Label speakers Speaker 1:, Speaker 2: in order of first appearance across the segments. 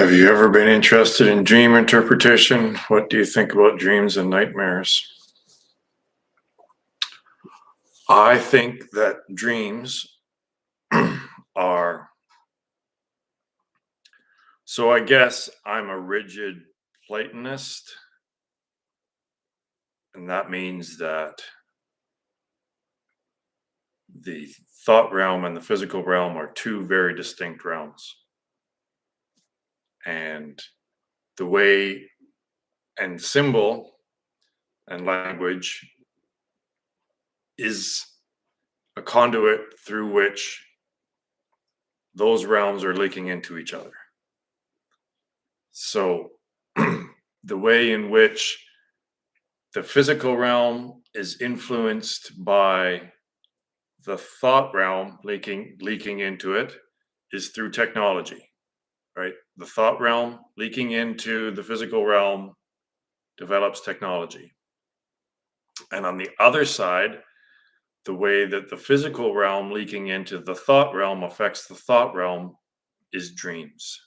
Speaker 1: Have you ever been interested in dream interpretation? What do you think about dreams and nightmares? I think that dreams are, so I guess I'm a rigid Platonist, and that means that the thought realm and the physical realm are two very distinct realms. And the way and symbol and language is a conduit through which those realms are leaking into each other. So, the way in which the physical realm is influenced by the thought realm leaking into it is through technology, right? The thought realm leaking into the physical realm develops technology. And on the other side, the way that the physical realm leaking into the thought realm affects the thought realm is dreams.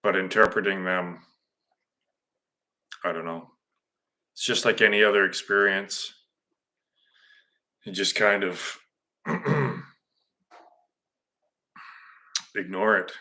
Speaker 1: But interpreting them, I don't know. It's just like any other experience. You just kind of ignore it.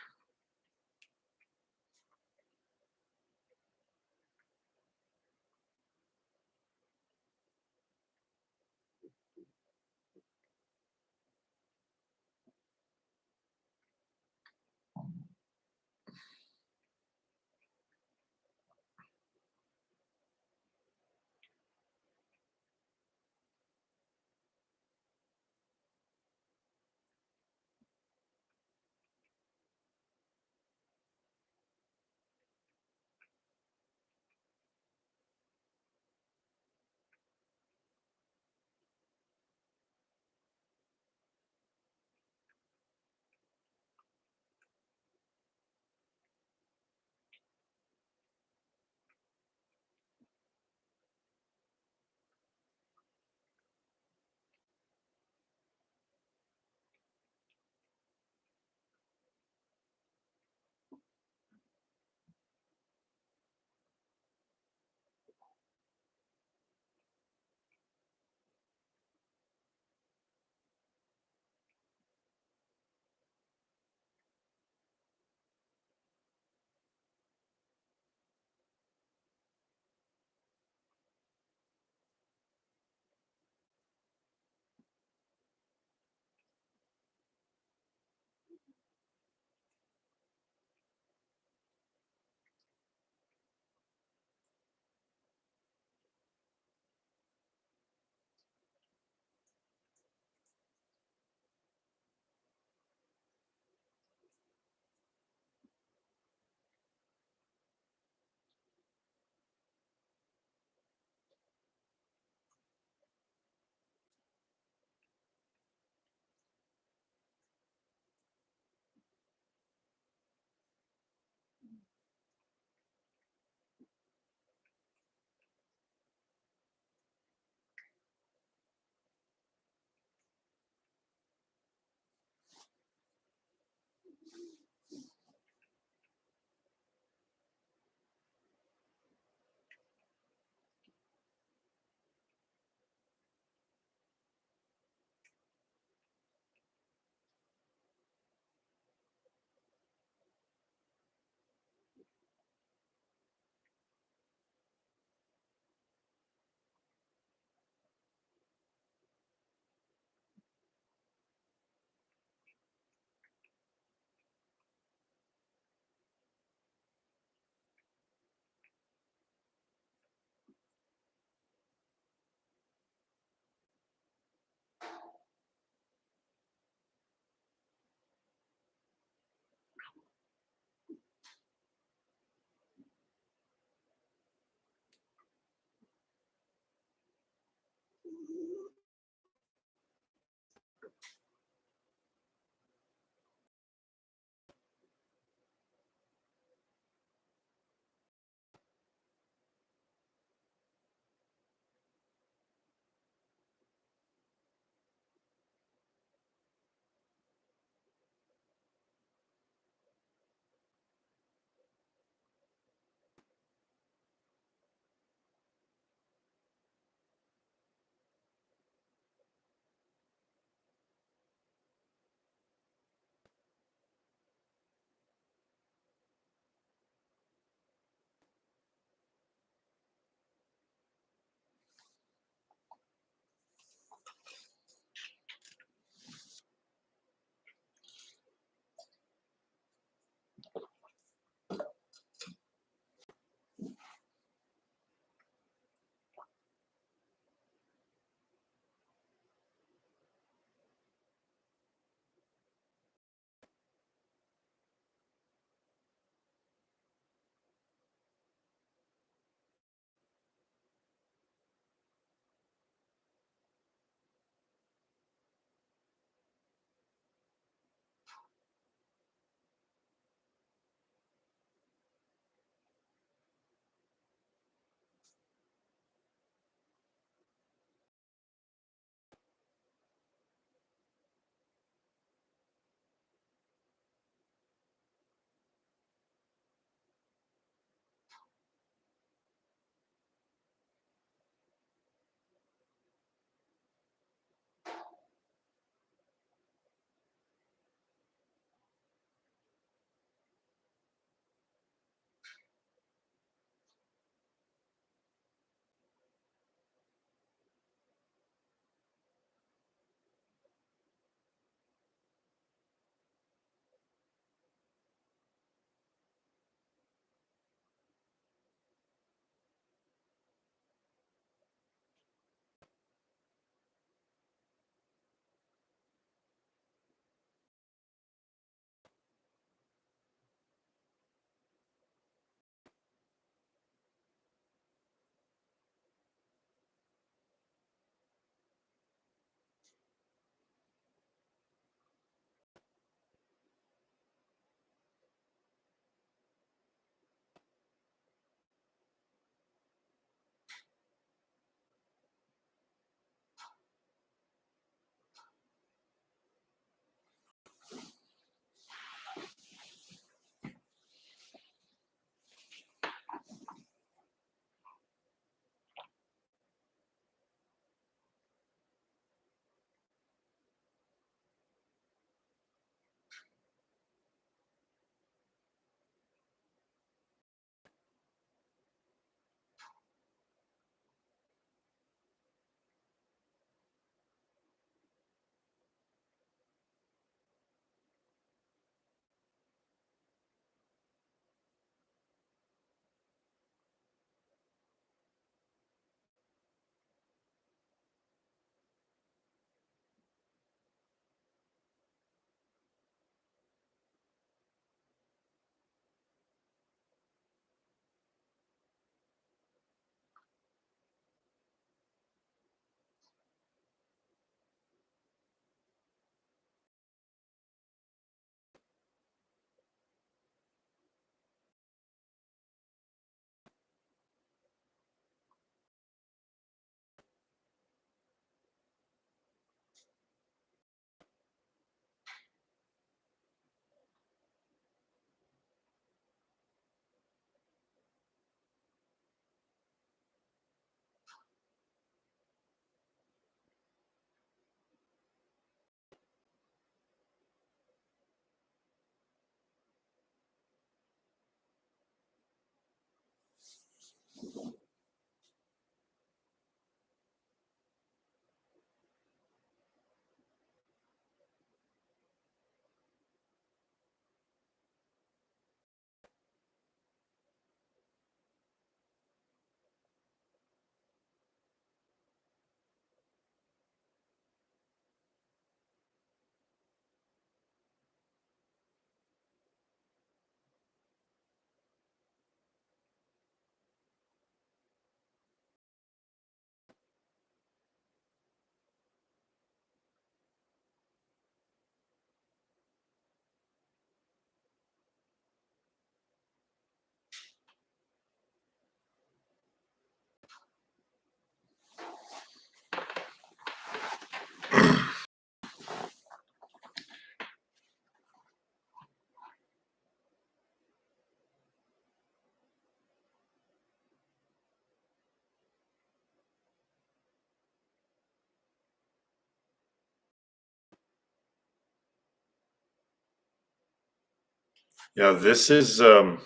Speaker 1: Yeah, this is the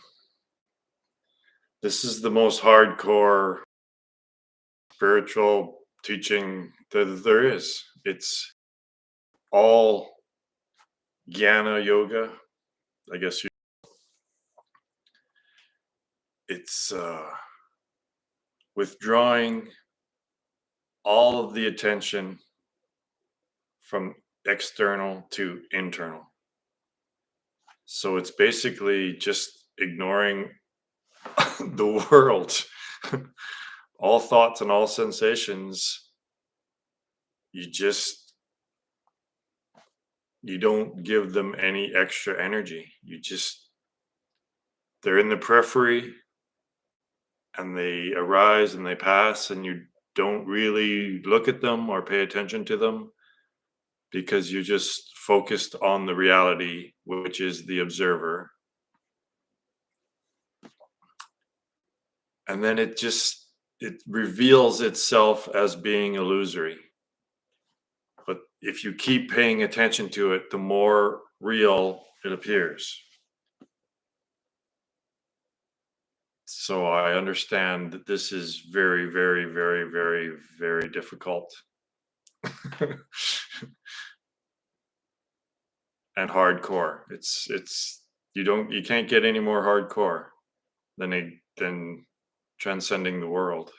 Speaker 1: most hardcore spiritual teaching that there is. It's all Jnana yoga. I guess it's withdrawing all of the attention from external to internal. So it's basically just ignoring the world, all thoughts and all sensations. You just you don't give them any extra energy. They're in the periphery and they arise and they pass, and you don't really look at them or pay attention to them because you're just focused on the reality, which is the observer. And then it reveals itself as being illusory. But if you keep paying attention to it, the more real it appears. So I understand that this is very, very, very, very, very difficult and hardcore. It's you can't get any more hardcore than transcending the world.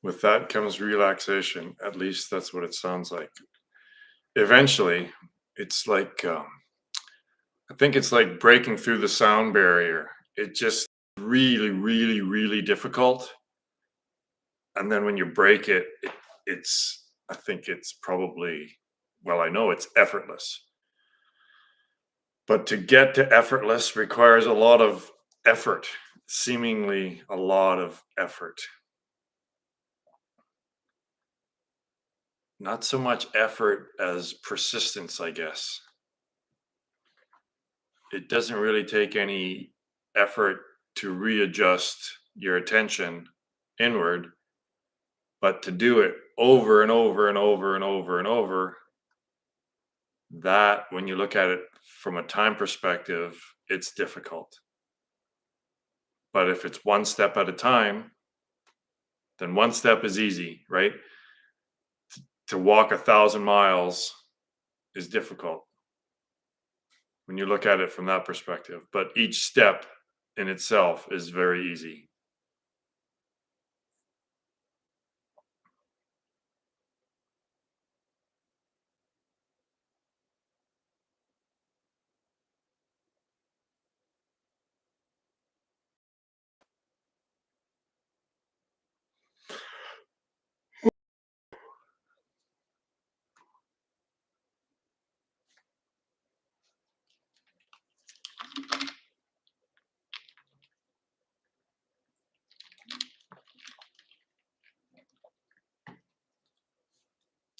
Speaker 1: With that comes relaxation. At least that's what it sounds like. Eventually, it's like I think it's like breaking through the sound barrier. It just really, really, really difficult. And then when you break it's I think it's probably well, I know it's effortless. But to get to effortless requires a lot of effort, seemingly a lot of effort. Not so much effort as persistence, I guess. It doesn't really take any effort to readjust your attention inward, but to do it over and over and over and over and over, that when you look at it from a time perspective, it's difficult. But if it's one step at a time, then one step is easy, right? To walk 1,000 miles is difficult when you look at it from that perspective, but each step in itself is very easy.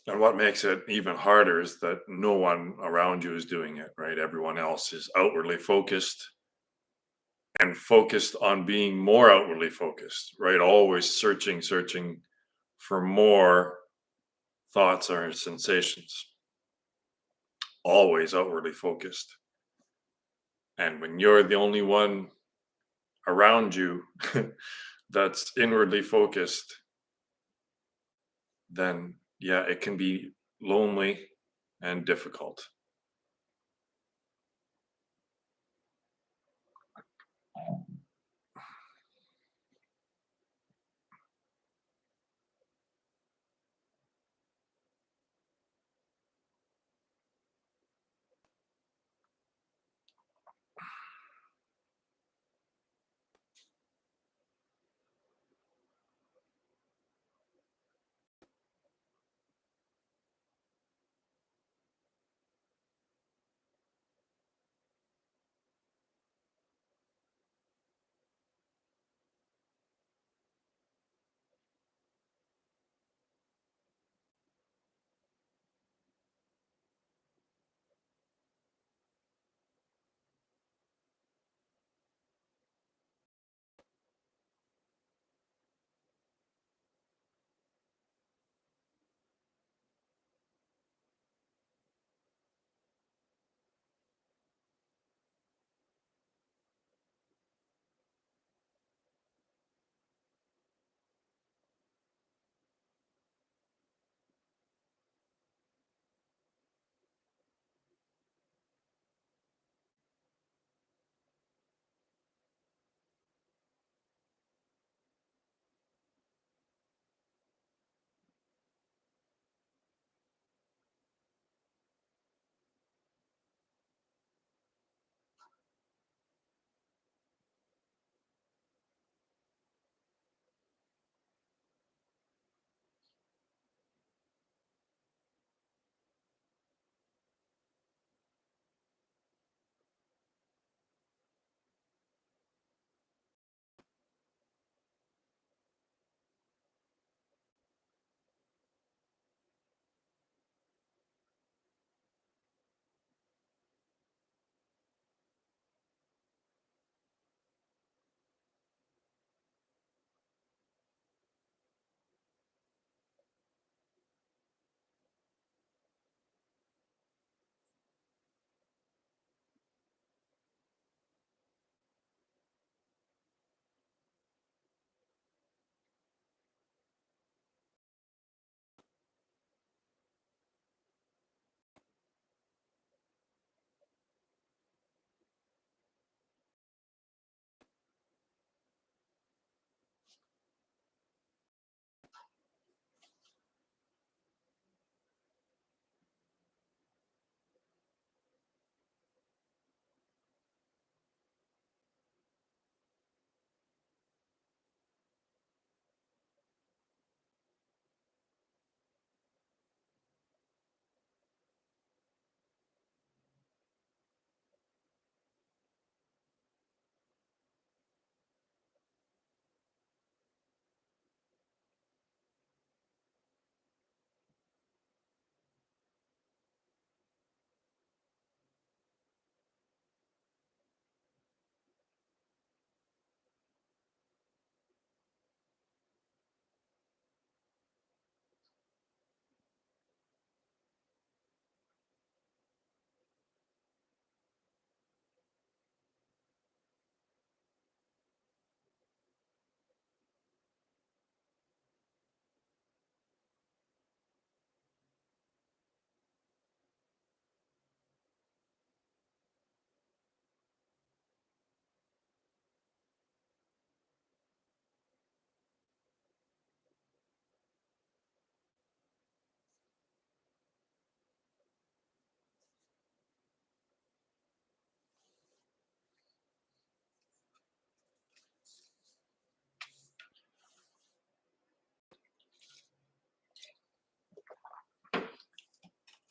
Speaker 1: And what makes it even harder is that no one around you is doing it, right? Everyone else is outwardly focused and focused on being more outwardly focused, right? Always searching for more thoughts or sensations, always outwardly focused. And when you're the only one around you that's inwardly focused, then yeah, it can be lonely and difficult.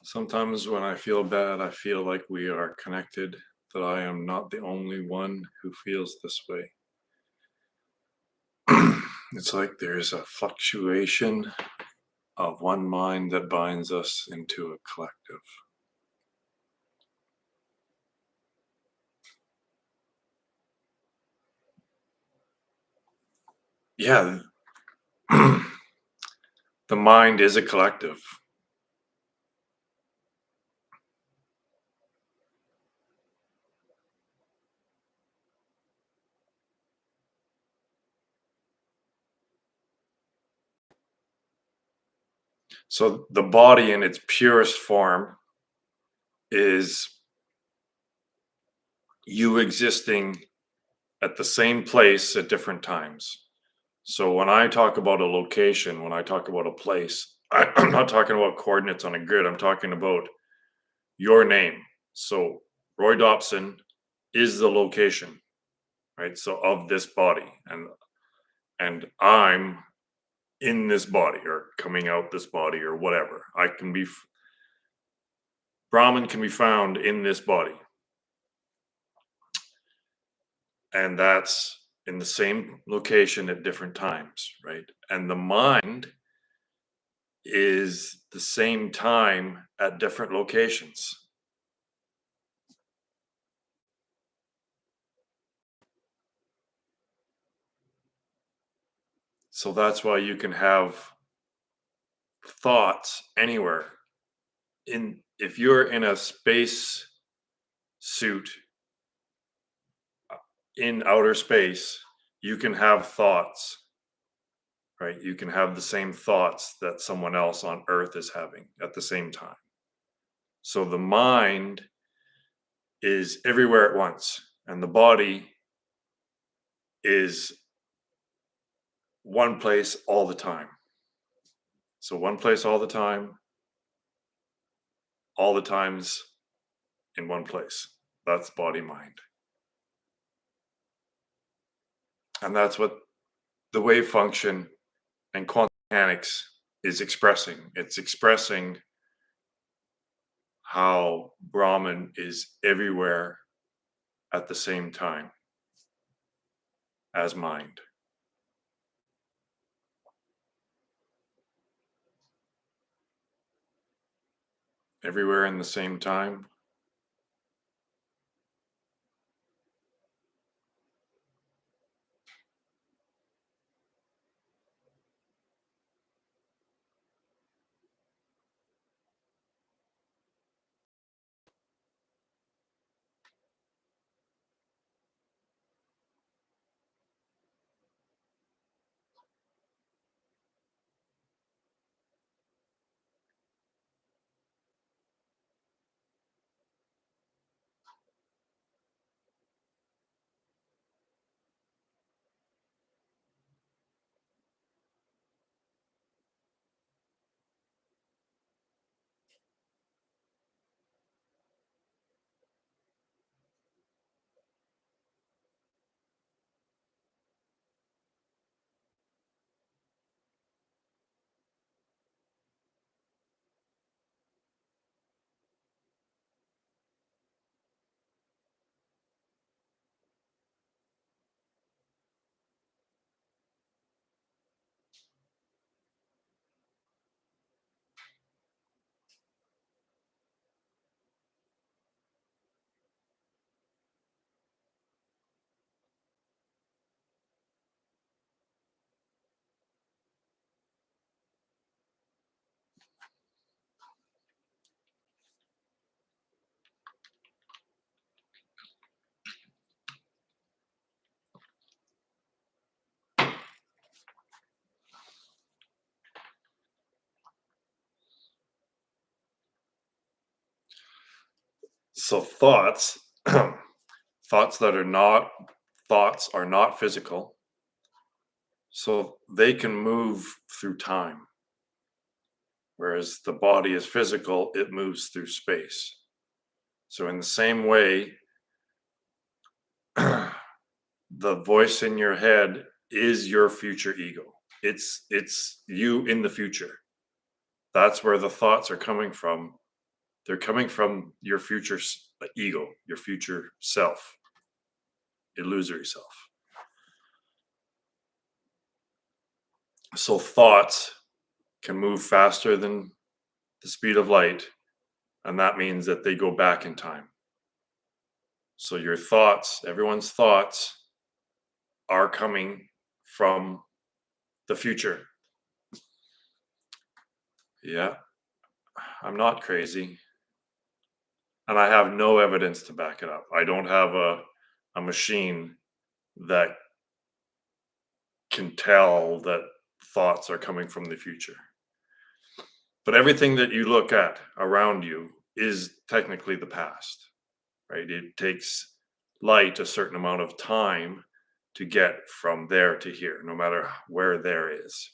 Speaker 1: Sometimes when I feel bad, I feel like we are connected, that I am not the only one who feels this way. It's like there's a fluctuation of one mind that binds us into a collective. Yeah, the mind is a collective. So the body in its purest form is you existing at the same place at different times. So when I talk about a location, when I talk about a place, I'm not talking about coordinates on a grid. I'm talking about your name. So Roy Dobson is the location, right? So of this body, and I'm in this body or coming out this body or whatever. I can be Brahman can be found in this body, and that's in the same location at different times, right? And the mind is the same time at different locations. So that's why you can have thoughts anywhere. In if you're in a space suit in outer space, you can have thoughts, right? You can have the same thoughts that someone else on earth is having at the same time. So the mind is everywhere at once, and the body is one place all the time. So one place all the times in one place. That's body mind. And that's what the wave function and quantum mechanics is expressing. It's expressing how Brahman is everywhere at the same time as mind. Everywhere in the same time. So thoughts that are not thoughts are not physical. So they can move through time. Whereas the body is physical, it moves through space. So in the same way, the voice in your head is your future ego. It's you in the future. That's where the thoughts are coming from. They're coming from your future ego, your future self, illusory self. So thoughts can move faster than the speed of light, and that means that they go back in time. So your thoughts, everyone's thoughts, are coming from the future. Yeah, I'm not crazy. And I have no evidence to back it up. I don't have a machine that can tell that thoughts are coming from the future. But everything that you look at around you is technically the past, right? It takes light a certain amount of time to get from there to here, no matter where there is.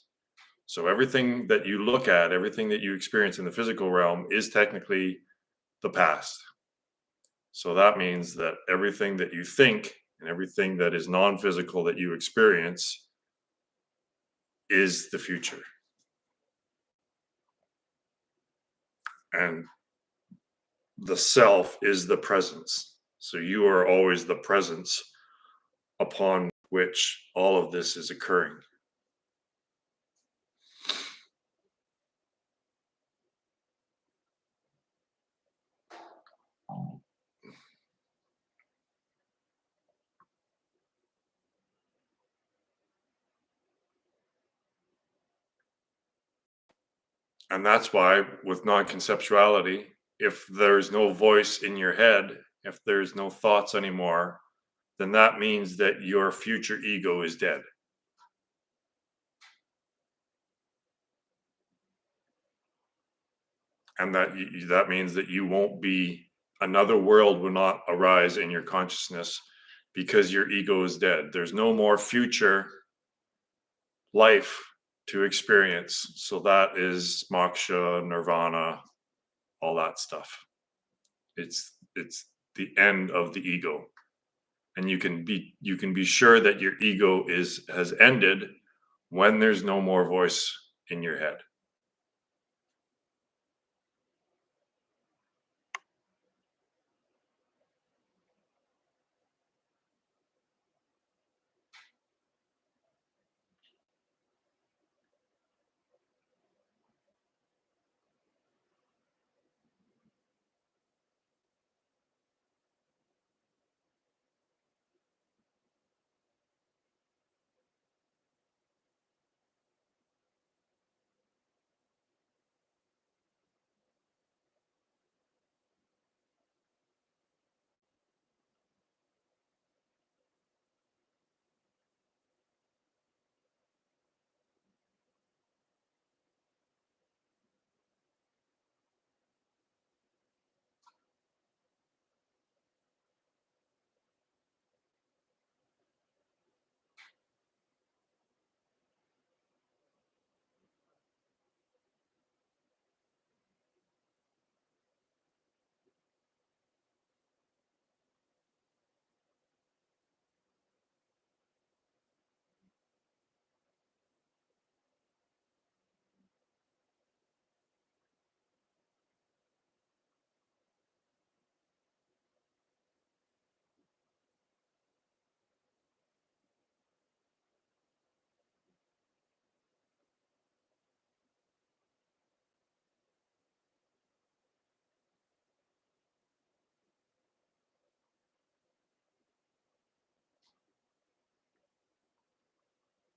Speaker 1: So everything that you look at, everything that you experience in the physical realm is technically the past. So that means that everything that you think and everything that is non physical that you experience is the future. And the self is the presence. So you are always the presence upon which all of this is occurring. And that's why, with non conceptuality, if there's no voice in your head, if there's no thoughts anymore, then that means that your future ego is dead. And that means that you won't be, another world will not arise in your consciousness because your ego is dead. There's no more future life to experience. So that is moksha, nirvana, all that stuff. It's the end of the ego. And you can be sure that your ego is has ended when there's no more voice in your head.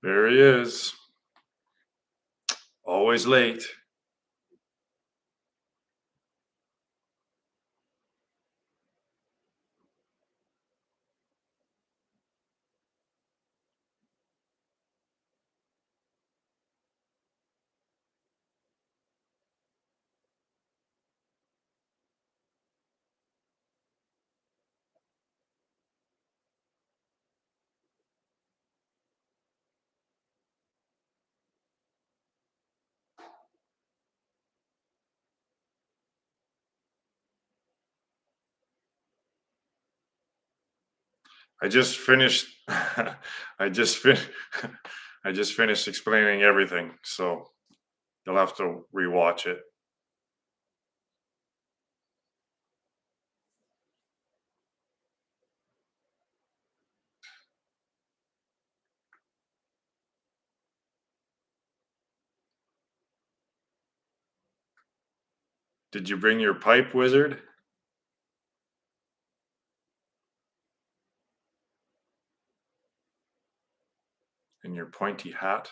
Speaker 1: There he is, always late. I just finished. I just fin- I just finished explaining everything, so you'll have to rewatch it. Did you bring your pipe, wizard, and your pointy hat?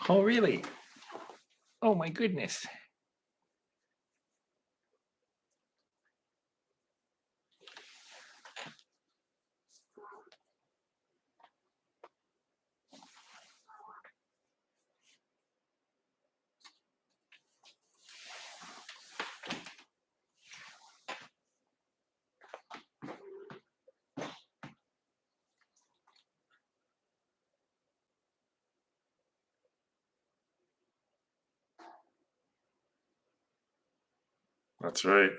Speaker 2: Oh, really? Oh, my goodness.
Speaker 1: That's right.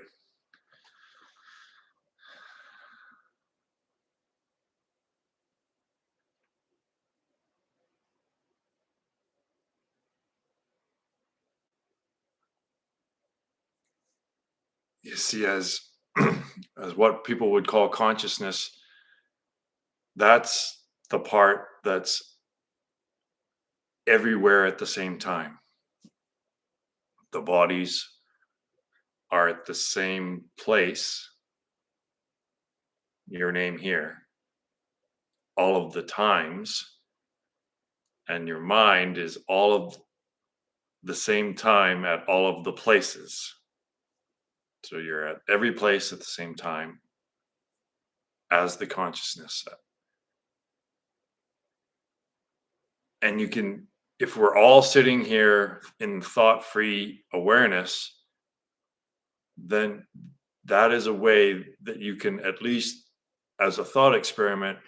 Speaker 1: You see, as as what people would call consciousness, that's the part that's everywhere at the same time. The bodies are at the same place, your name here, all of the times, and your mind is all of the same time at all of the places. So you're at every place at the same time as the consciousness. And you can, if we're all sitting here in thought free awareness, then that is a way that you can, at least as a thought experiment,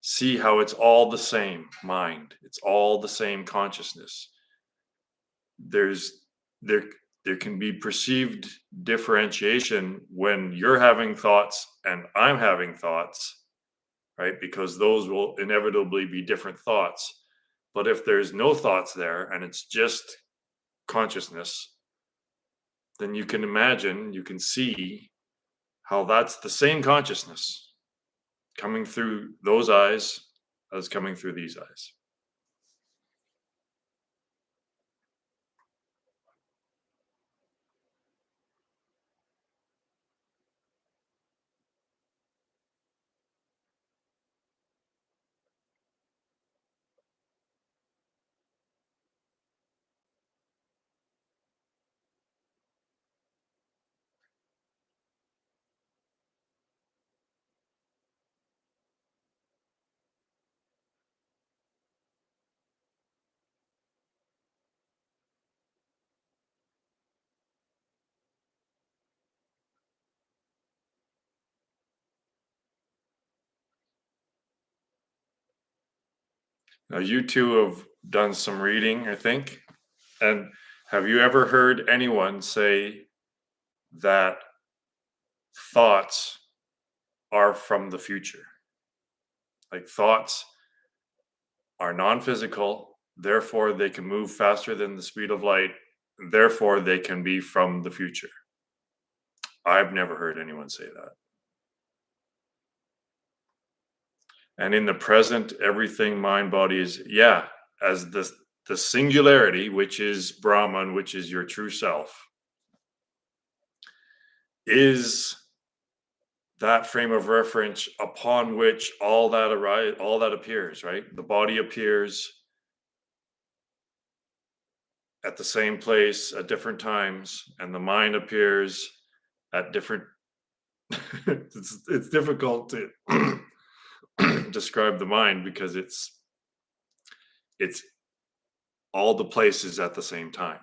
Speaker 1: see how it's all the same mind, it's all the same consciousness. There's there there can be perceived differentiation when you're having thoughts and I'm having thoughts, right? Because those will inevitably be different thoughts. But if there's no thoughts there and it's just consciousness, then you can imagine, you can see how that's the same consciousness coming through those eyes as coming through these eyes. Now, you two have done some reading, I think. And have you ever heard anyone say that thoughts are from the future? Like thoughts are non physical, therefore they can move faster than the speed of light, therefore they can be from the future. I've never heard anyone say that. And in the present, everything, mind, body is, yeah, as the singularity, which is Brahman, which is your true self, is that frame of reference upon which all that appears, right? The body appears at the same place at different times, and the mind appears at different. It's difficult to describe the mind because it's all the places at the same time.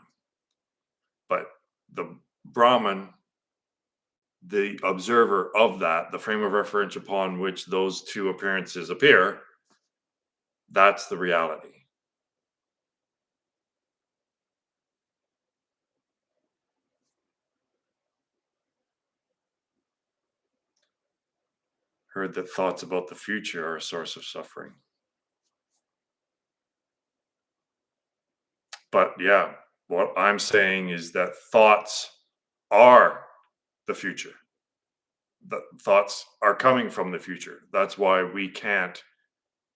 Speaker 1: But the Brahman, the observer of that, the frame of reference upon which those two appearances appear, that's the reality. Heard that thoughts about the future are a source of suffering. But yeah, what I'm saying is that thoughts are the future. The thoughts are coming from the future. That's why we can't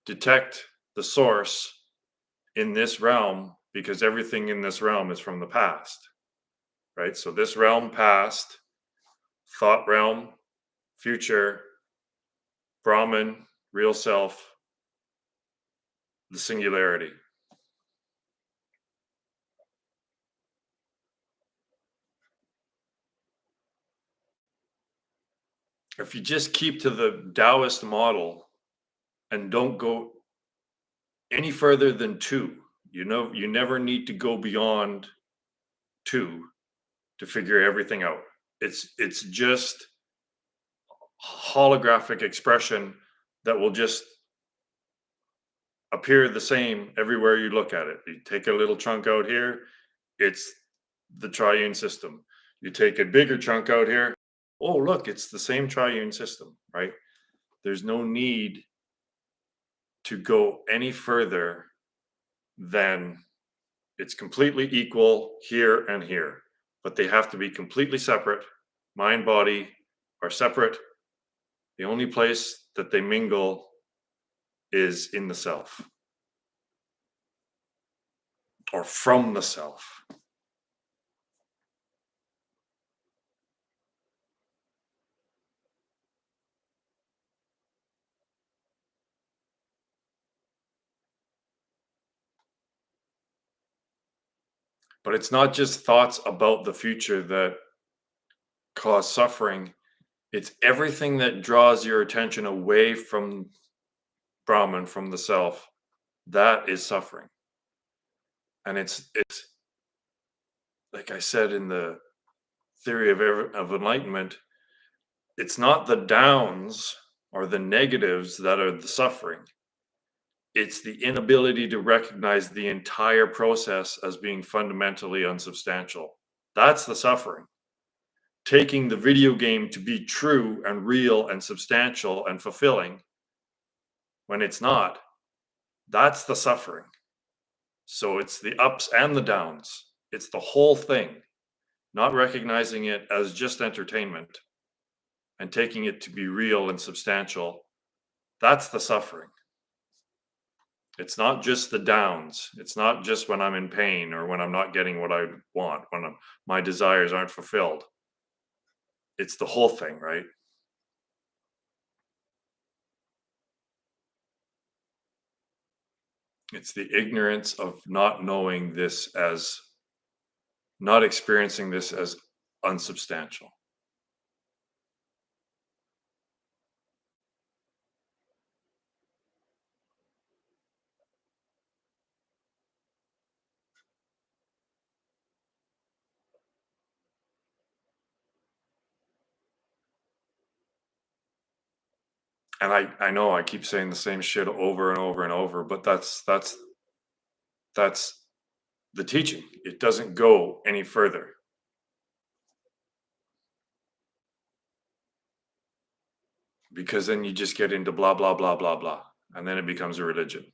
Speaker 1: detect the source in this realm because everything in this realm is from the past, right? So this realm, past, thought realm, future, Brahman, real self, the singularity. If you just keep to the Taoist model and don't go any further than two, you never need to go beyond two to figure everything out. It's just holographic expression that will just appear the same everywhere you look at it. You take a little chunk out here, it's the triune system. You take a bigger chunk out here, oh look, it's the same triune system, right? There's no need to go any further than it's completely equal here and here, but they have to be completely separate. Mind, body are separate. The only place that they mingle is in the self or from the self. But it's not just thoughts about the future that cause suffering. It's everything that draws your attention away from Brahman, from the self. That is suffering. And it's like I said in the theory of enlightenment, it's not the downs or the negatives that are the suffering. It's the inability to recognize the entire process as being fundamentally unsubstantial. That's the suffering. Taking the video game to be true and real and substantial and fulfilling when it's not, that's the suffering. So it's the ups and the downs. It's the whole thing, not recognizing it as just entertainment and taking it to be real and substantial. That's the suffering. It's not just the downs. It's not just when I'm in pain or when I'm not getting what I want, when my desires aren't fulfilled. It's the whole thing, right? It's the ignorance of not knowing this as, not experiencing this as unsubstantial. And I know I keep saying the same shit over and over and over, but that's the teaching. It doesn't go any further because then you just get into blah blah blah blah blah, and then it becomes a religion.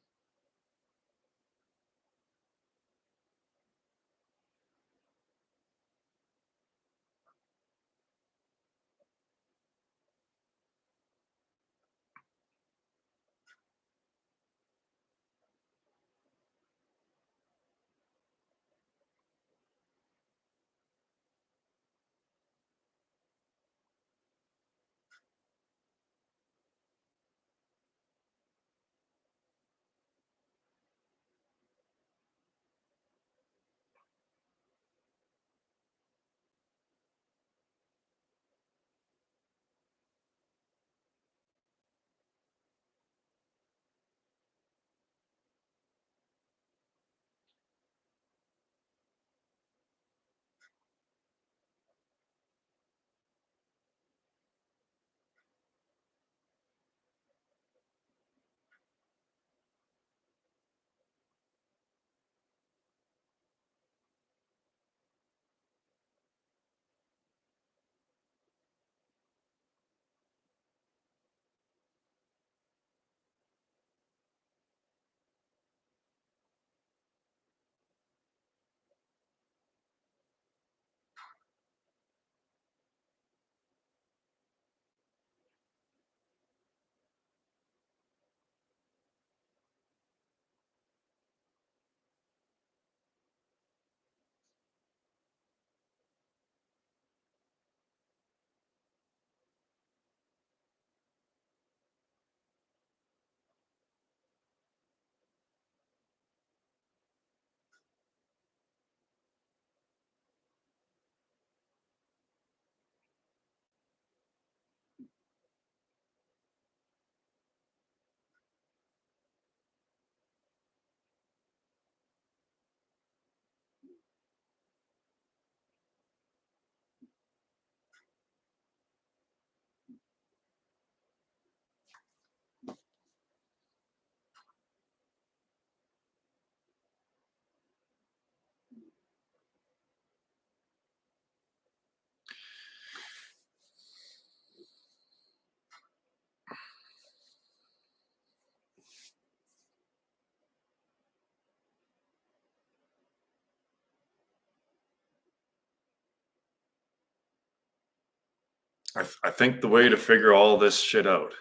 Speaker 1: I think the way to figure all this shit out,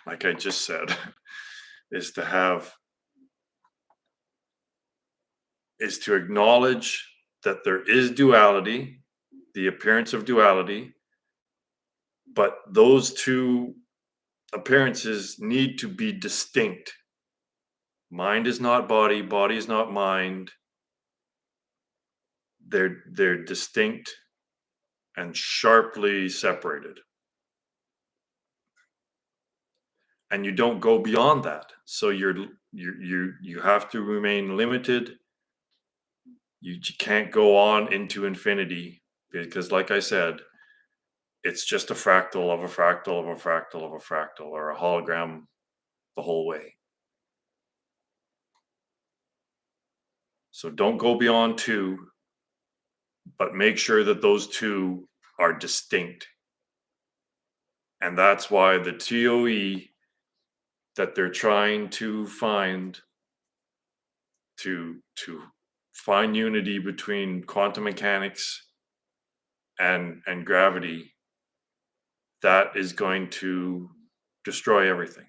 Speaker 1: like I just said, is to acknowledge that there is duality, the appearance of duality, but those two appearances need to be distinct. Mind is not body, body is not mind. They're distinct and sharply separated. And you don't go beyond that. So you have to remain limited. You can't go on into infinity because, like I said, it's just a fractal of a fractal of a fractal of a fractal or a hologram the whole way. So don't go beyond two, but make sure that those two are distinct. And that's why the TOE that they're trying to find to find unity between quantum mechanics and gravity, that is going to destroy everything.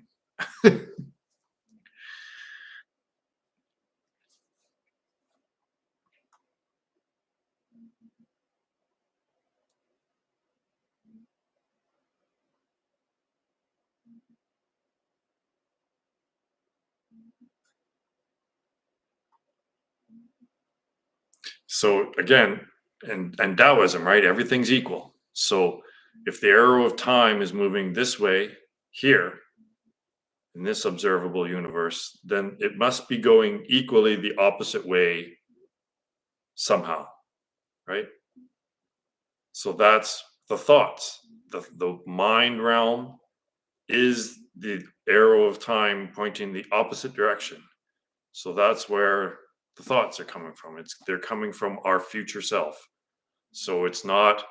Speaker 1: So again, and Taoism, right? Everything's equal. So if the arrow of time is moving this way here in this observable universe, then it must be going equally the opposite way somehow, right? So that's the thoughts. The mind realm is the arrow of time pointing the opposite direction. So that's where the thoughts are coming from. They're coming from our future self. So it's not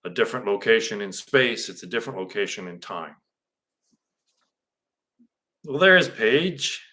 Speaker 1: a different location in space, it's a different location in time. Well, there's Paige.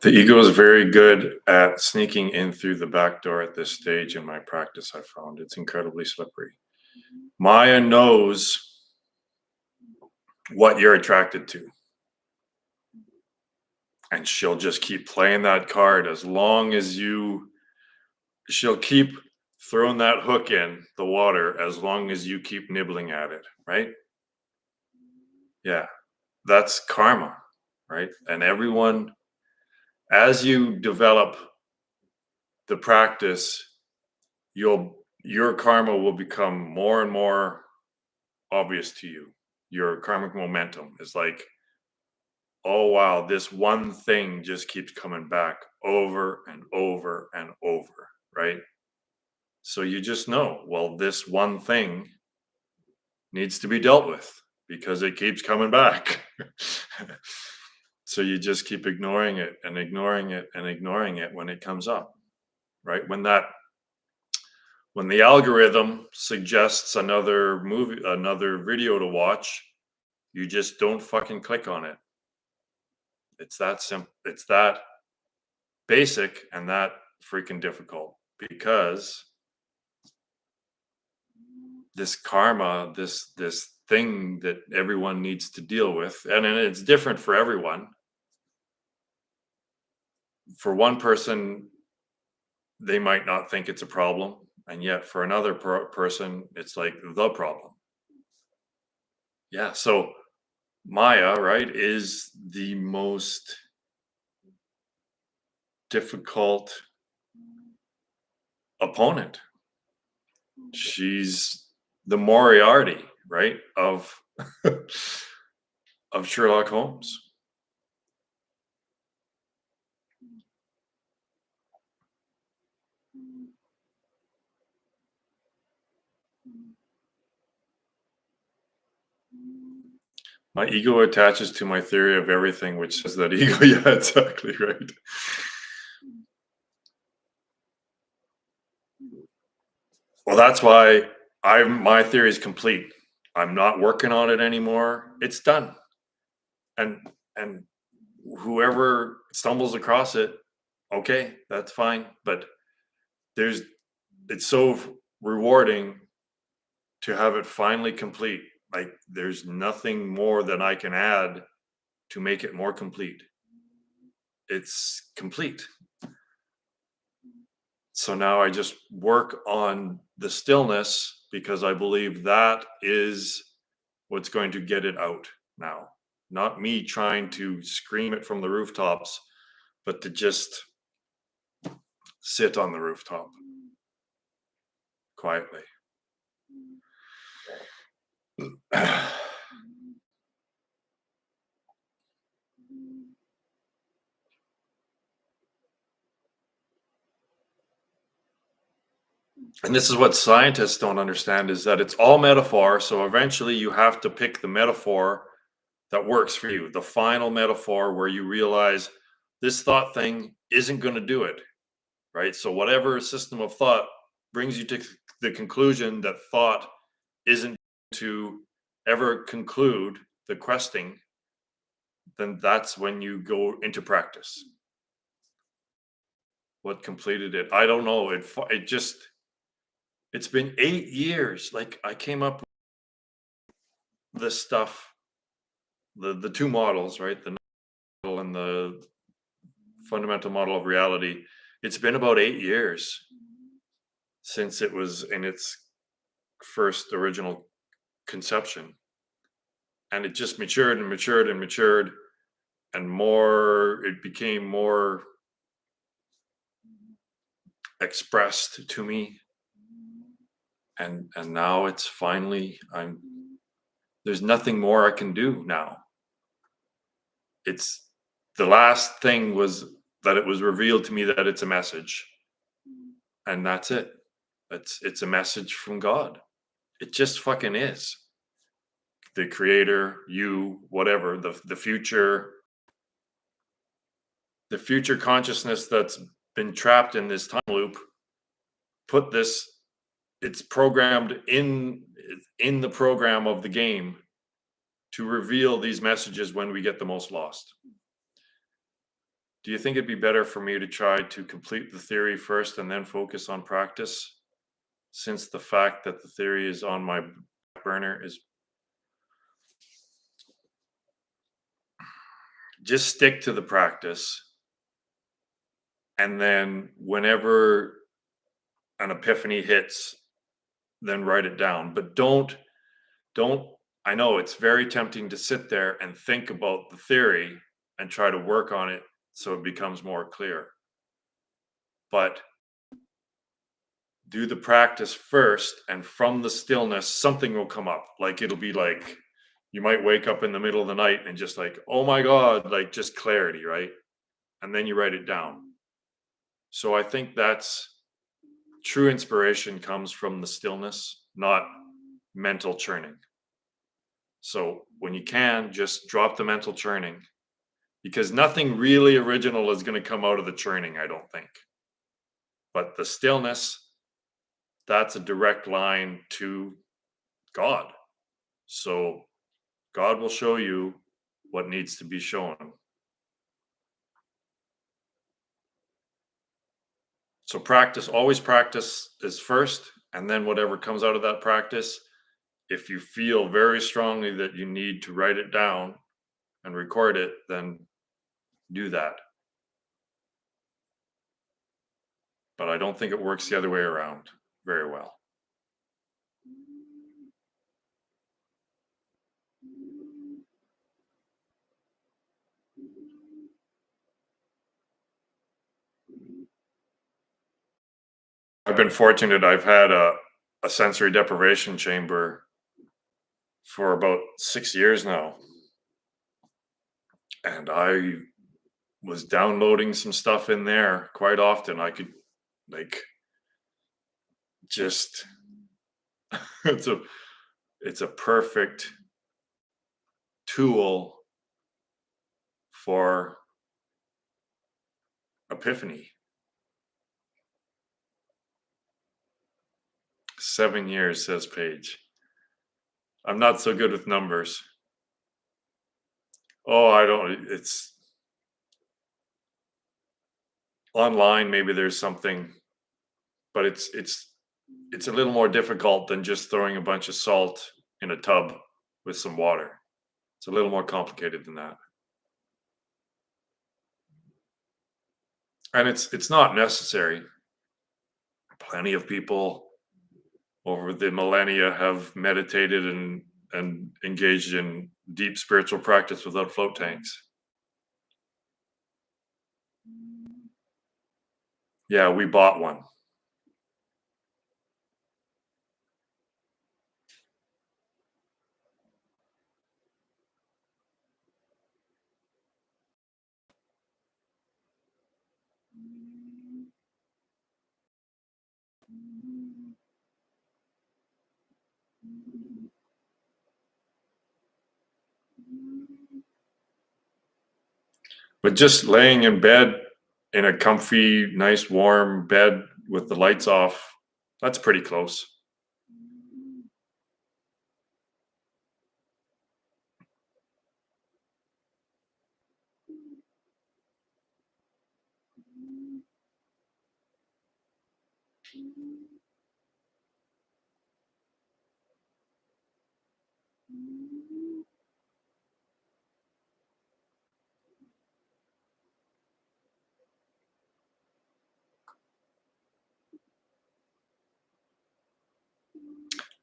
Speaker 1: The ego is very good at sneaking in through the back door at this stage in my practice. I found it's incredibly slippery. Maya knows what you're attracted to, and she'll just keep playing that card as long as she'll keep throwing that hook in the water as long as you keep nibbling at it, right? Yeah, that's karma, right? And everyone, as you develop the practice, your karma will become more and more obvious to you. Your karmic momentum is like, oh wow, this one thing just keeps coming back over and over and over, right? So you just know, well, this one thing needs to be dealt with because it keeps coming back. So you just keep ignoring it and ignoring it and ignoring it when it comes up, right? When the algorithm suggests another movie, another video to watch, you just don't fucking click on it. It's that simple. It's that basic and that freaking difficult because this karma, this thing that everyone needs to deal with, and it's different for everyone. For one person, they might not think it's a problem, and yet for another person, it's like the problem. Yeah, so Maya, right, is the most difficult opponent. She's the Moriarty, right, of of Sherlock Holmes. My ego attaches to my theory of everything, which says that ego. Yeah, exactly right. Well, that's why my theory is complete. I'm not working on it anymore. It's done. And whoever stumbles across it, okay, that's fine. But there's it's so rewarding to have it finally complete. Like there's nothing more that I can add to make it more complete. It's complete. So now I just work on the stillness because I believe that is what's going to get it out now. Not me trying to scream it from the rooftops, but to just sit on the rooftop quietly. And this is what scientists don't understand is that it's all metaphor. So eventually you have to pick the metaphor that works for you, the final metaphor where you realize this thought thing isn't going to do it, right? So whatever system of thought brings you to the conclusion that thought isn't to ever conclude the questing, then that's when you go into practice. What completed it? I don't know. It's been 8 years. Like I came up with this stuff, the two models, right? The model and the fundamental model of reality. It's been about 8 years since it was in its first original conception. And it just matured and matured and matured, and more it became more expressed to me. And now it's finally there's nothing more I can do now. It's the last thing was that it was revealed to me that it's a message. And that's it. It's a message from God. It just fucking is. The creator, you, whatever, the future consciousness that's been trapped in this time loop put this, it's programmed in the program of the game to reveal these messages when we get the most lost. Do you think it'd be better for me to try to complete the theory first and then focus on practice? Since the fact that the theory is on my burner is just stick to the practice. And then whenever an epiphany hits, then write it down. But don't, I know it's very tempting to sit there and think about the theory and try to work on it so it becomes more clear. But do the practice first, and from the stillness, something will come up. Like it'll be like you might wake up in the middle of the night and just like, oh my God, like just clarity, right? And then you write it down. So I think that's true inspiration comes from the stillness, not mental churning. So when you can, just drop the mental churning because nothing really original is going to come out of the churning, I don't think. But the stillness, that's a direct line to God. So God will show you what needs to be shown. So always practice is first, and then whatever comes out of that practice, if you feel very strongly that you need to write it down and record it, then do that. But I don't think it works the other way around very well. I've been fortunate. I've had a sensory deprivation chamber for about 6 years now. And I was downloading some stuff in there quite often. I could like just it's a perfect tool for epiphany. 7 years, says Paige. I'm not so good with numbers. Oh, I don't. It's online. Maybe there's something, but it's a little more difficult than just throwing a bunch of salt in a tub with some water. It's a little more complicated than that. And it's not necessary. Plenty of people over the millennia have meditated and engaged in deep spiritual practice without float tanks. Yeah, we bought one. But just laying in bed in a comfy, nice, warm bed with the lights off, that's pretty close.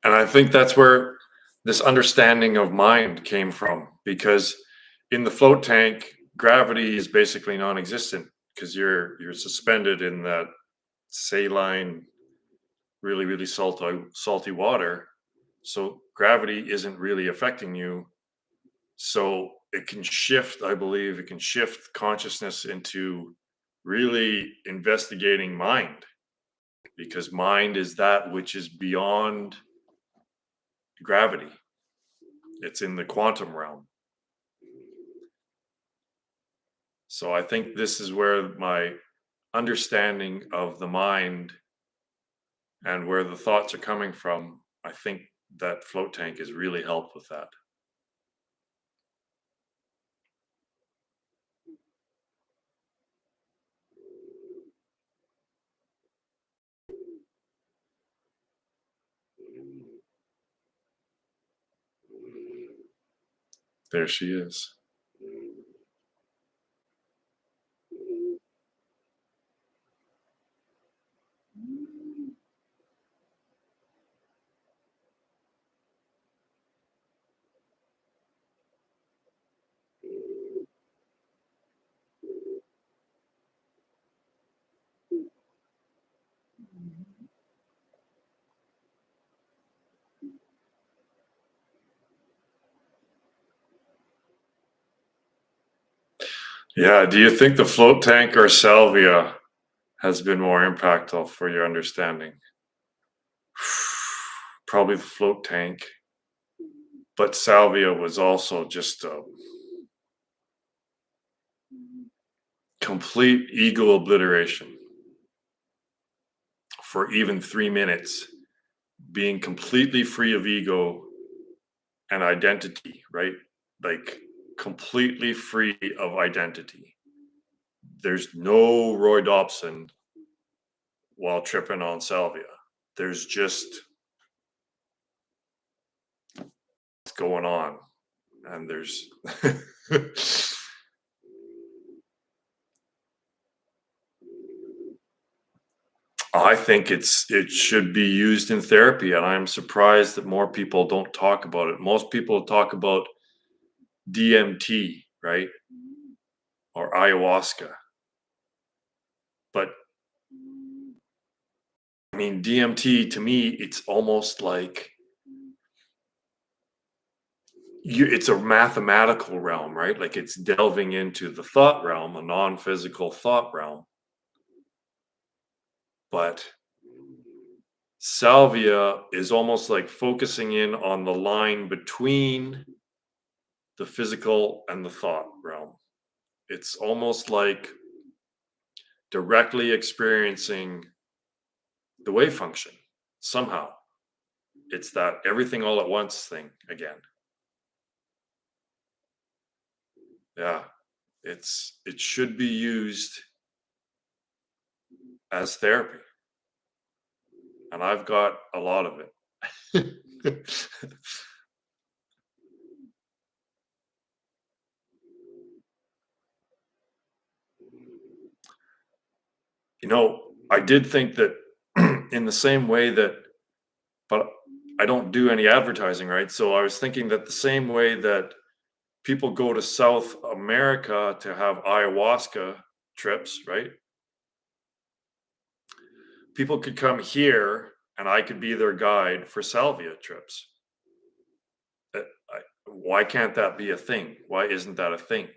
Speaker 1: And I think that's where this understanding of mind came from, because in the float tank, gravity is basically non-existent because you're suspended in that saline, really, really salty water. So gravity isn't really affecting you. So it can shift, I believe, it can shift consciousness into really investigating mind, because mind is that which is beyond gravity. It's in the quantum realm. So I think this is where my understanding of the mind and where the thoughts are coming from, I think that float tank has really helped with that. There she is. Yeah. Do you think the float tank or salvia has been more impactful for your understanding? Probably the float tank, but salvia was also just a complete ego obliteration for even 3 minutes, being completely free of ego and identity, right? Like completely free of identity. There's no Roy Dobson while tripping on salvia. There's just what's going on. And there's I think it should be used in therapy, and I'm surprised that more people don't talk about it. Most people talk about DMT, right? Or ayahuasca. But I mean, DMT to me, it's almost like it's a mathematical realm, right? Like it's delving into the thought realm, a non-physical thought realm. But salvia is almost like focusing in on the line between the physical and the thought realm. It's almost like directly experiencing the wave function somehow. It's that everything all at once thing again. Yeah, it should be used as therapy, and I've got a lot of it. I did think that in the same way that, but I don't do any advertising, right? So I was thinking that the same way that people go to South America to have ayahuasca trips, right? People could come here and I could be their guide for salvia trips. Why can't that be a thing? Why isn't that a thing?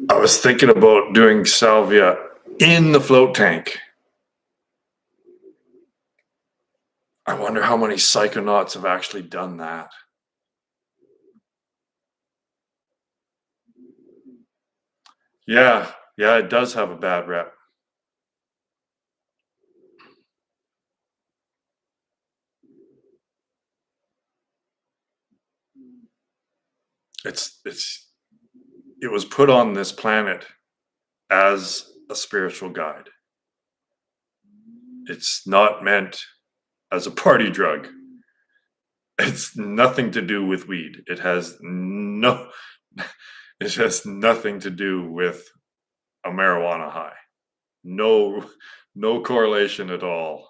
Speaker 1: I was thinking about doing salvia in the float tank. I wonder how many psychonauts have actually done that. Yeah, yeah, it does have a bad rep. It's it was put on this planet as a spiritual guide. It's not meant as a party drug. It's nothing to do with weed. It has nothing to do with a marijuana high. No, no correlation at all.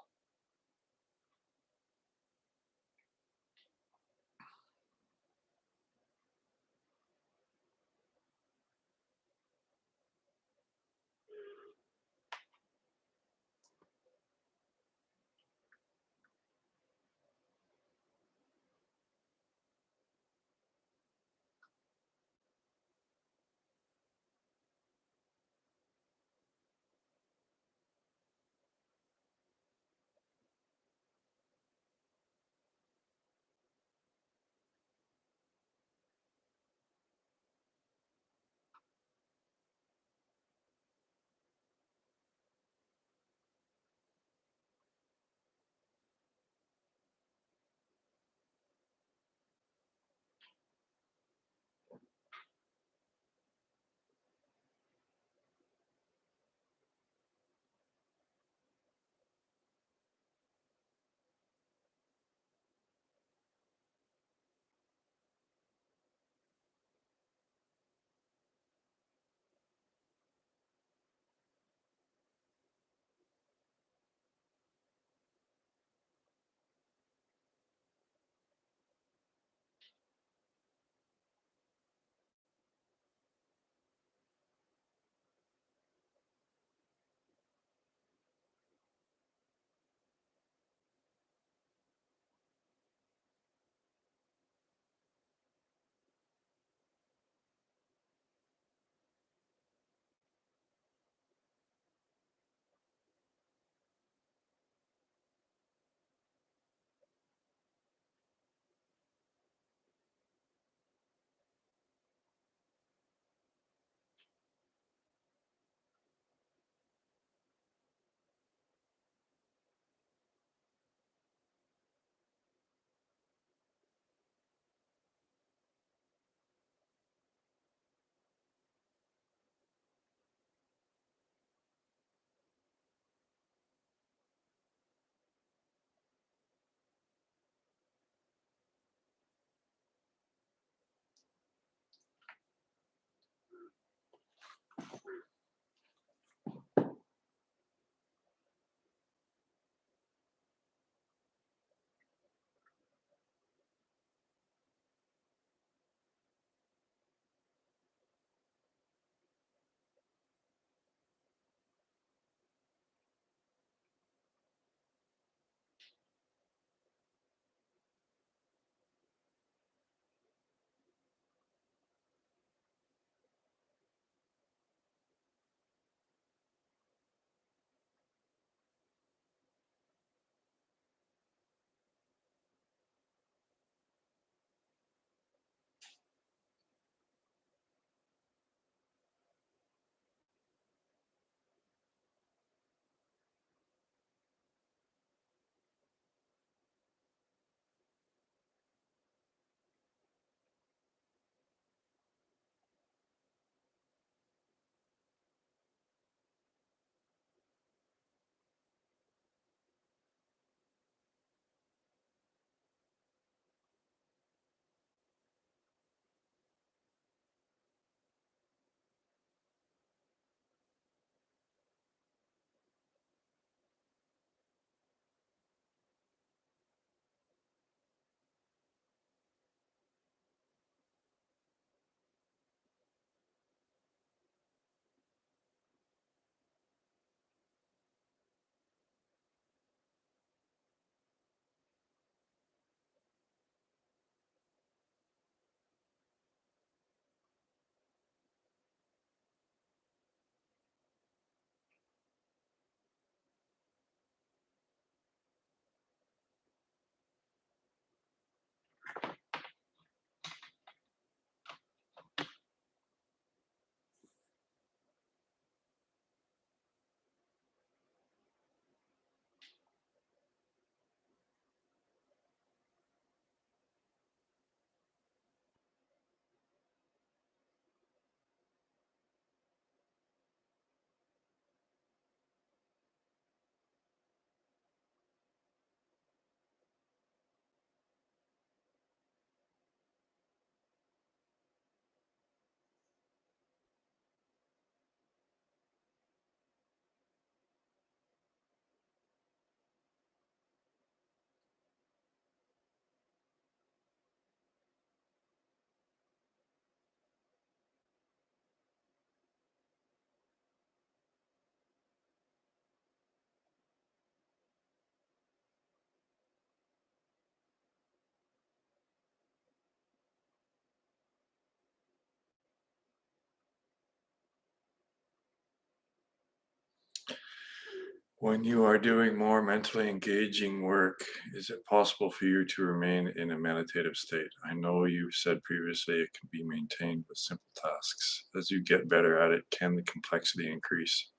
Speaker 1: When you are doing more mentally engaging work, is it possible for you to remain in a meditative state? I know you said previously it can be maintained with simple tasks. As you get better at it, can the complexity increase?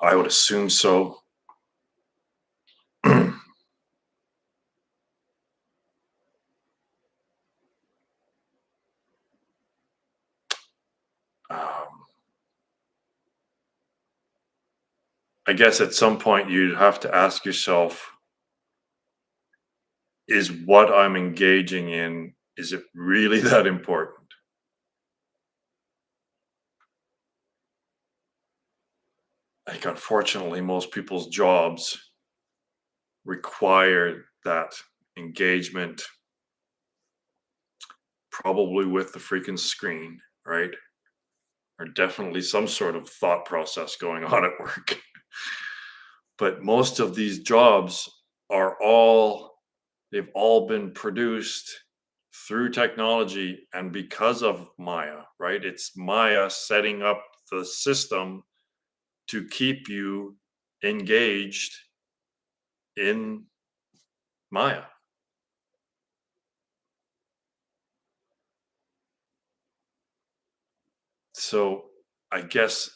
Speaker 1: I would assume so. Um, I guess at some point you'd have to ask yourself, is what I'm engaging in, is it really that important? Like, unfortunately, most people's jobs require that engagement, probably with the freaking screen, right? Or definitely some sort of thought process going on at work. But most of these jobs are all, they've all been produced through technology and because of Maya, right? It's Maya setting up the system to keep you engaged in Maya. So I guess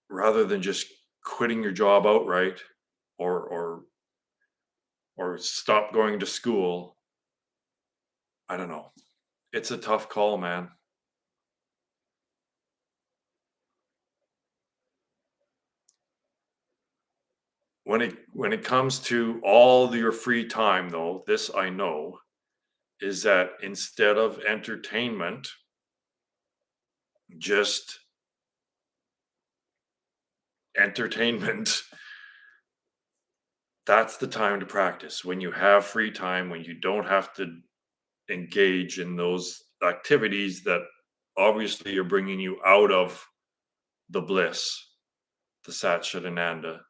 Speaker 1: rather than just quitting your job outright or or stop going to school, I don't know. It's a tough call, man. When it comes to all your free time though, this I know is that instead of entertainment, just entertainment, that's the time to practice. When you have free time, when you don't have to engage in those activities that obviously are bringing you out of the bliss, the Sat Chidananda.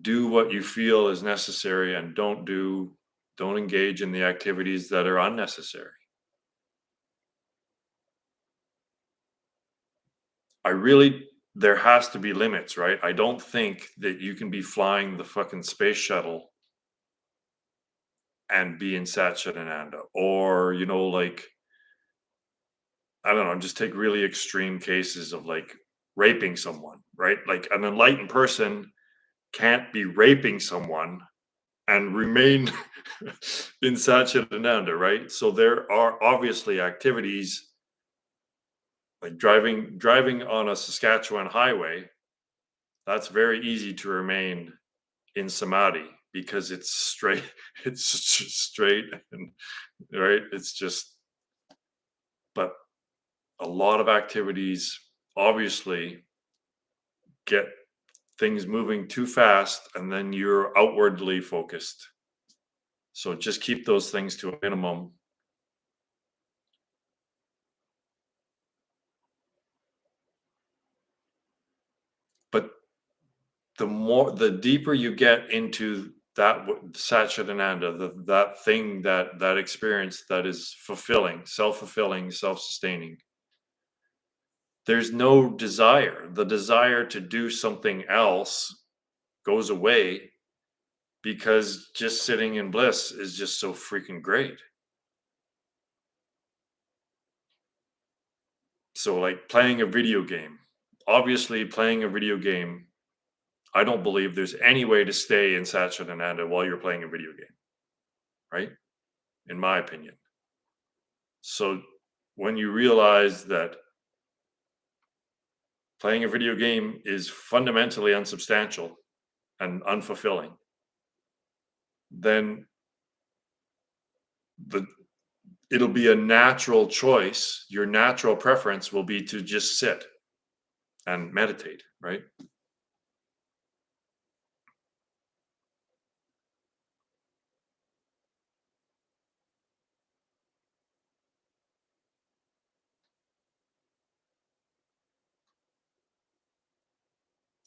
Speaker 1: Do what you feel is necessary and don't engage in the activities that are unnecessary. I really There has to be limits, right? I don't think that you can be flying the fucking space shuttle and be in Satchitananda or, like, I don't know, just take really extreme cases of like raping someone, right? Like an enlightened person can't be raping someone and remain in Satchitananda, right? So there are obviously activities like driving on a Saskatchewan highway. That's very easy to remain in samadhi because it's straight. It's just straight, and right. It's just, but a lot of activities obviously get things moving too fast, and then you're outwardly focused. So just keep those things to a minimum. But the deeper you get into that Satchitananda, that thing, that experience that is fulfilling, self-fulfilling, self-sustaining, there's no desire. The desire to do something else goes away because just sitting in bliss is just so freaking great. So like playing a video game, obviously playing a video game, I don't believe there's any way to stay in Satchitananda while you're playing a video game, right? In my opinion. So when you realize that playing a video game is fundamentally unsubstantial and unfulfilling, then the it'll be a natural choice. Your natural preference will be to just sit and meditate, right?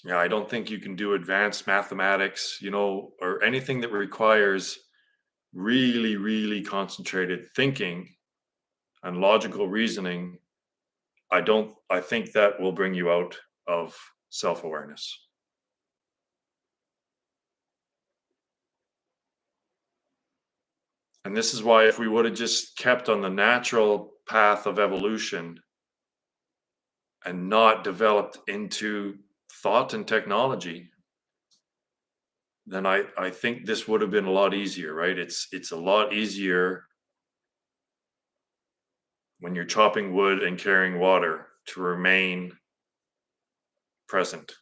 Speaker 1: Yeah, I don't think you can do advanced mathematics, or anything that requires really, really concentrated thinking and logical reasoning, I think that will bring you out of self-awareness. And this is why if we would have just kept on the natural path of evolution and not developed into thought and technology, then I think this would have been a lot easier, right? It's a lot easier when you're chopping wood and carrying water to remain present.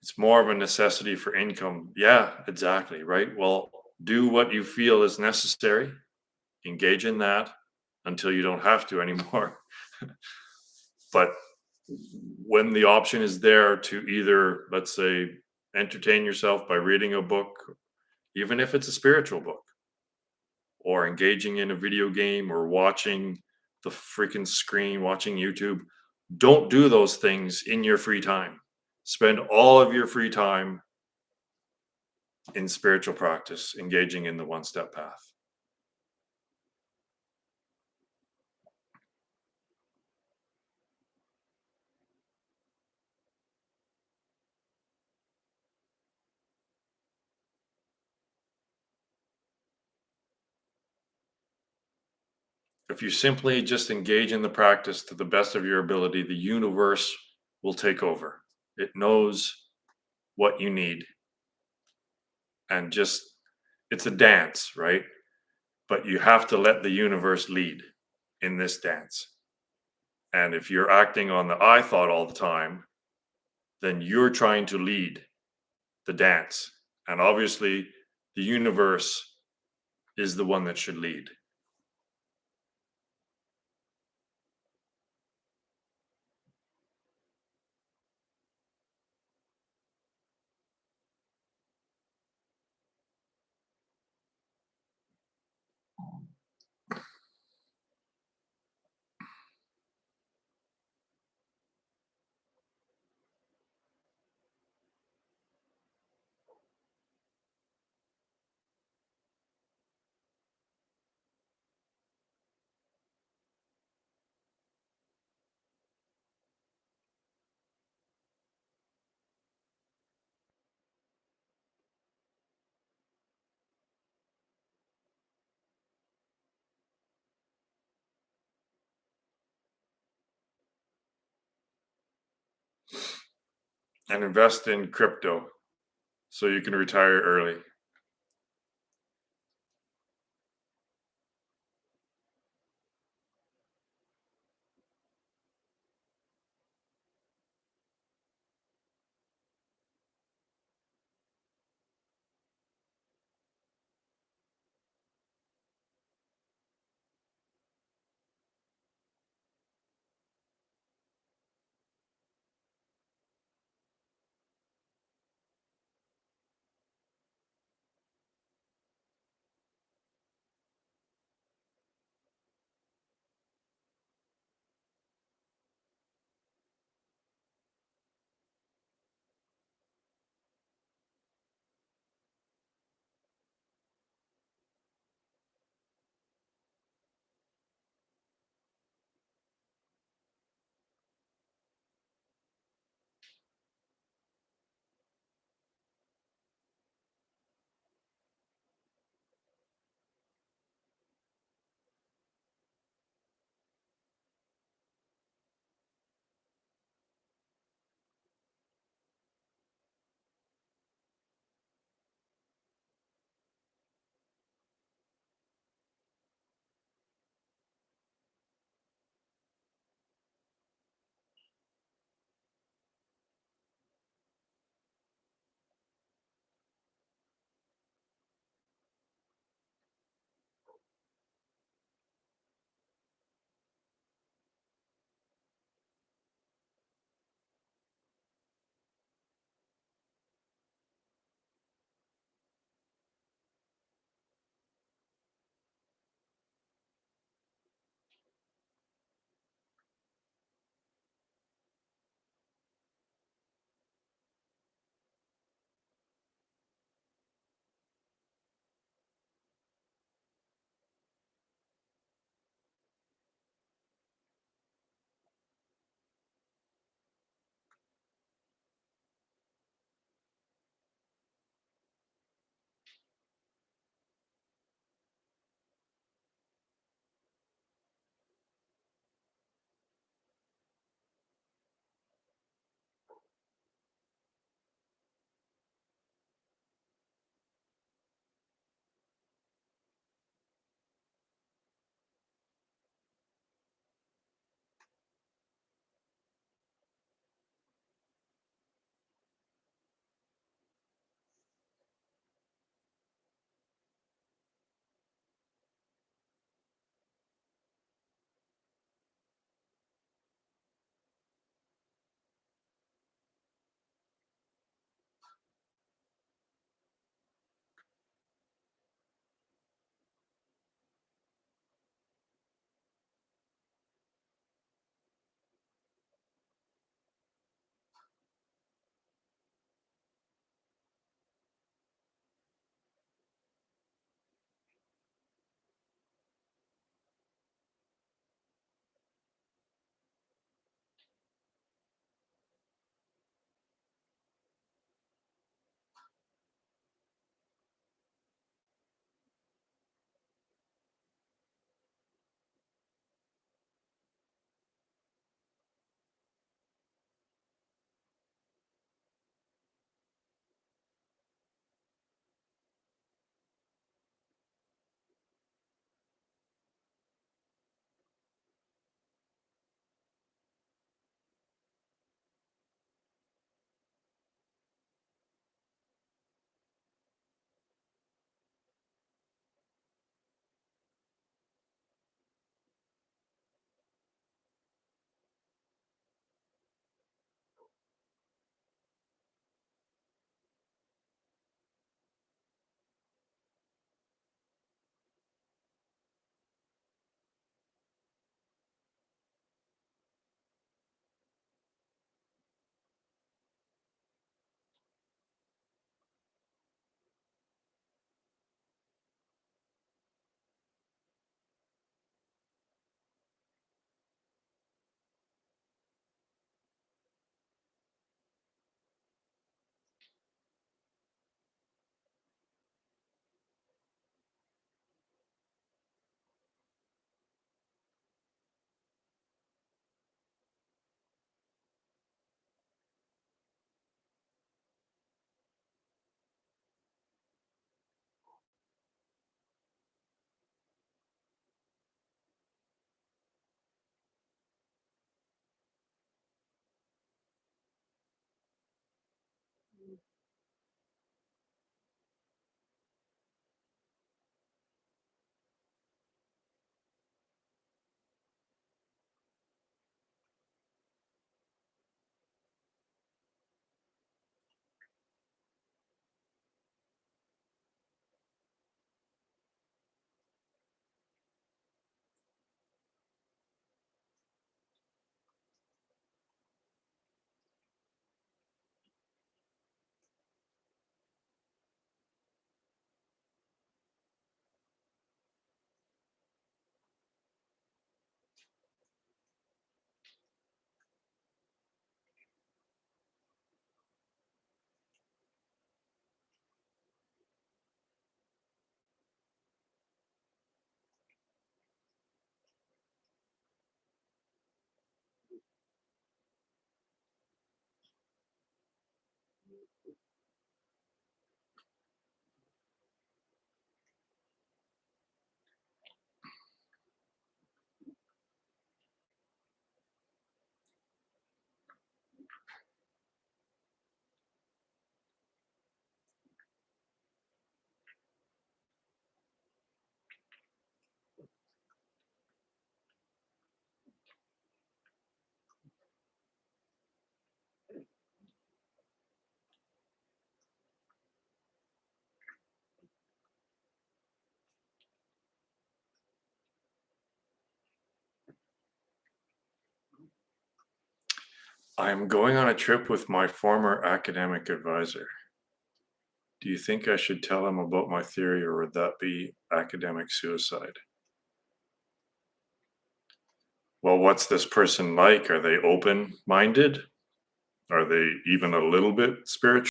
Speaker 1: It's more of a necessity for income. Yeah, exactly, right? Well, do what you feel is necessary, engage in that until you don't have to anymore. But when the option is there to either, let's say, entertain yourself by reading a book, even if it's a spiritual book, or engaging in a video game or watching the freaking screen, watching YouTube, don't do those things in your free time. Spend all of your free time in spiritual practice, engaging in the one step path. If you simply just engage in the practice to the best of your ability, the universe will take over. It knows what you need. And just, it's a dance, right? But you have to let the universe lead in this dance. And if you're acting on the I thought all the time, then you're trying to lead the dance. And obviously, the universe is the one that should lead. And invest in crypto so you can retire early. I'm going on a trip with my former academic advisor. Do you think I should tell him about my theory, or would that be academic suicide? Well, what's this person like? Are they open minded? Are they even a little bit spiritual?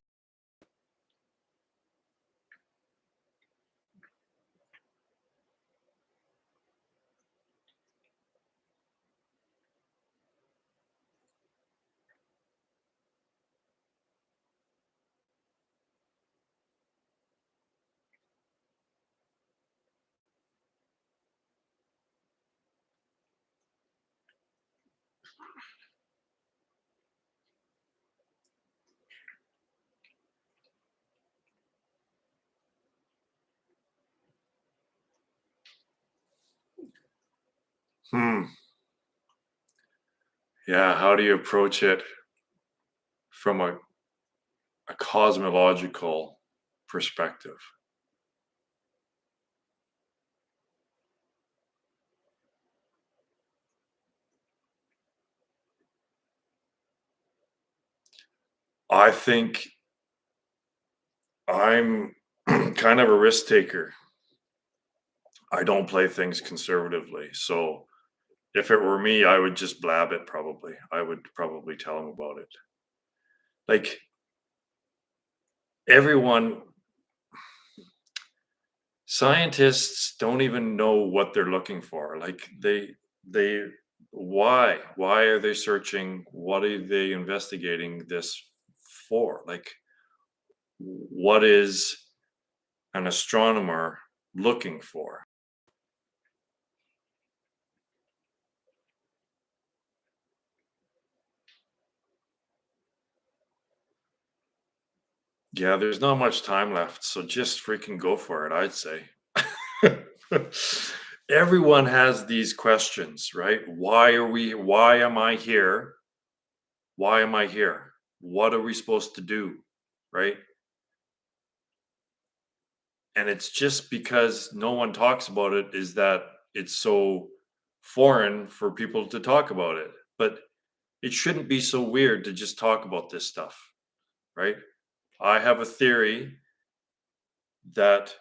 Speaker 1: Hmm. Yeah. How do you approach it from a cosmological perspective? I think I'm kind of a risk taker. I don't play things conservatively. So if it were me, I would just blab it probably. I would probably tell him about it. Like, everyone, scientists don't even know what they're looking for. Like, they why are they searching? What are they investigating this for? Like, what is an astronomer looking for? Yeah, there's not much time left, so just freaking go for it, I'd say. Everyone has these questions, right? Why am I here? Why am I here? What are we supposed to do? Right? And it's just because no one talks about it is that it's so foreign for people to talk about it. But it shouldn't be so weird to just talk about this stuff, right? I have a theory that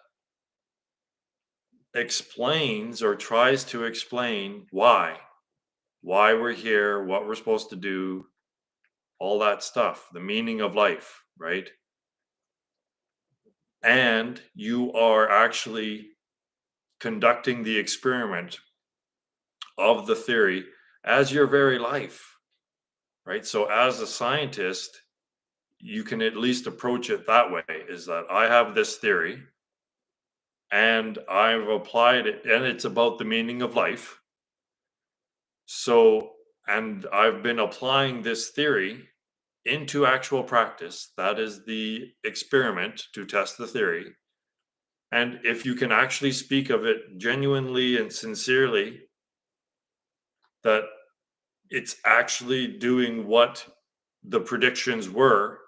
Speaker 1: explains or tries to explain why we're here, what we're supposed to do, all that stuff, the meaning of life, right? And you are actually conducting the experiment of the theory as your very life, right? So as a scientist, you can at least approach it that way, is that I have this theory and I've applied it, and it's about the meaning of life. So, and I've been applying this theory into actual practice. That is the experiment to test the theory. And if you can actually speak of it genuinely and sincerely, that it's actually doing what the predictions were,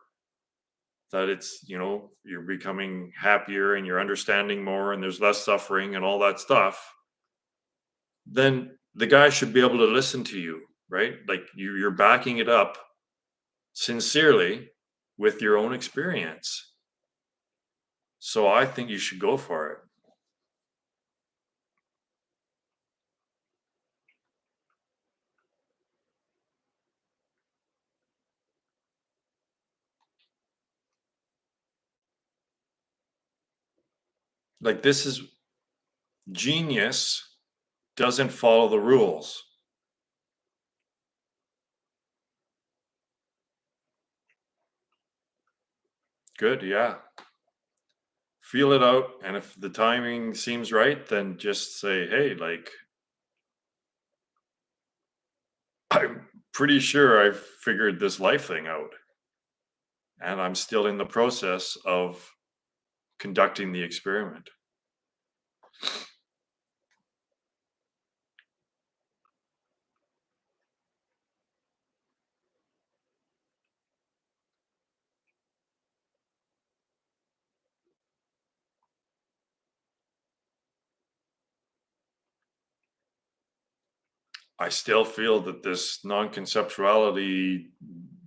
Speaker 1: that it's, you're becoming happier and you're understanding more and there's less suffering and all that stuff, then the guy should be able to listen to you, right? Like, you're backing it up sincerely with your own experience. So I think you should go for it. Like, this is genius doesn't follow the rules. Good, yeah. Feel it out, and if the timing seems right, then just say, "Hey, like, I'm pretty sure I've figured this life thing out, and I'm still in the process of conducting the experiment." I still feel that this non-conceptuality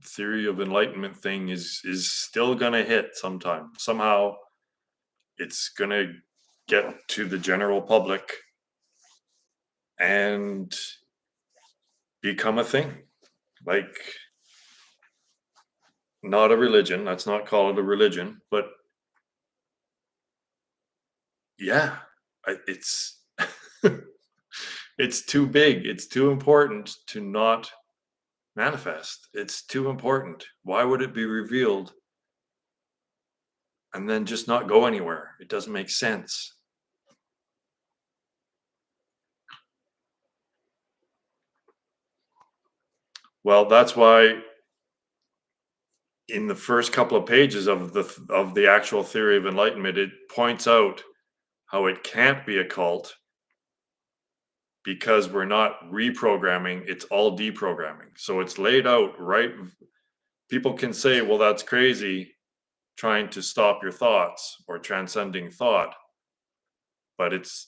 Speaker 1: theory of enlightenment thing is still gonna hit sometime. Somehow it's gonna get to the general public and become a thing. Like, not a religion. Let's not call it a religion, but yeah, it's it's too big. It's too important to not manifest. It's too important. Why would it be revealed and then just not go anywhere? It doesn't make sense. Well, that's why in the first couple of pages of the actual theory of enlightenment, it points out how it can't be a cult because we're not reprogramming, it's all deprogramming. So it's laid out right. People can say, well, that's crazy, trying to stop your thoughts or transcending thought, but it's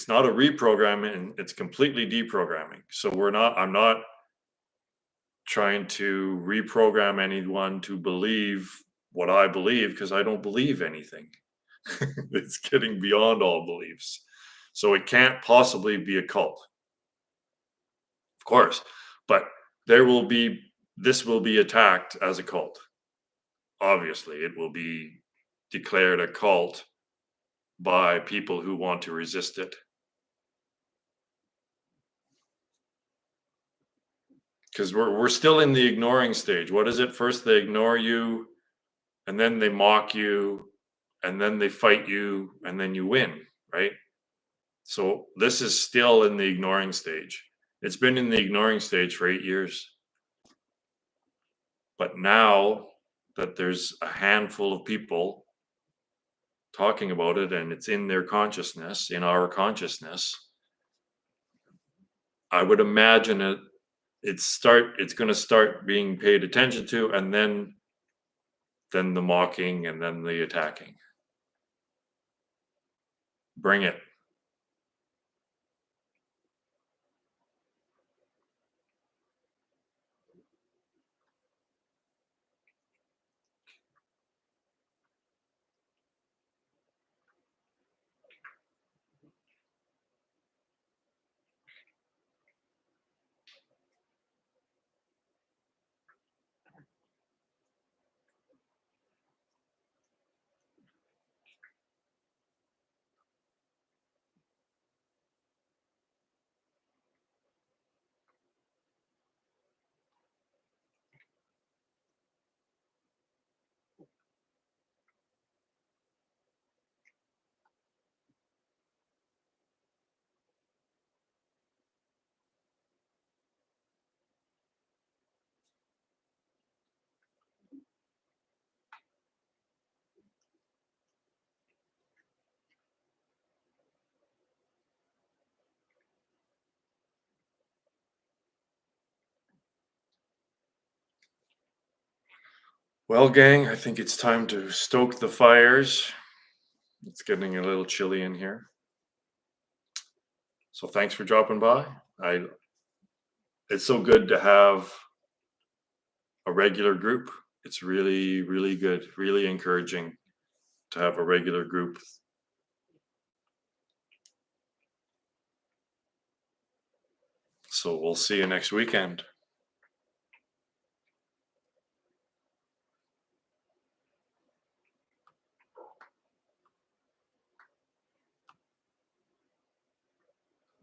Speaker 1: not a reprogramming, it's completely deprogramming. So I'm not trying to reprogram anyone to believe what I believe, because I don't believe anything. It's getting beyond all beliefs. So it can't possibly be a cult, of course, but this will be attacked as a cult. Obviously, it will be declared a cult by people who want to resist it. Because we're still in the ignoring stage. What is it? First they ignore you, and then they mock you, and then they fight you, and then you win, right? So this is still in the ignoring stage. It's been in the ignoring stage for 8 years. But now that there's a handful of people talking about it and it's in their consciousness, in our consciousness, I would imagine it's going to start being paid attention to, and then the mocking, and then the attacking. Bring it. Well, gang, I think it's time to stoke the fires. It's getting a little chilly in here. So thanks for dropping by. It's so good to have a regular group. It's really, really good, really encouraging to have a regular group. So we'll see you next weekend.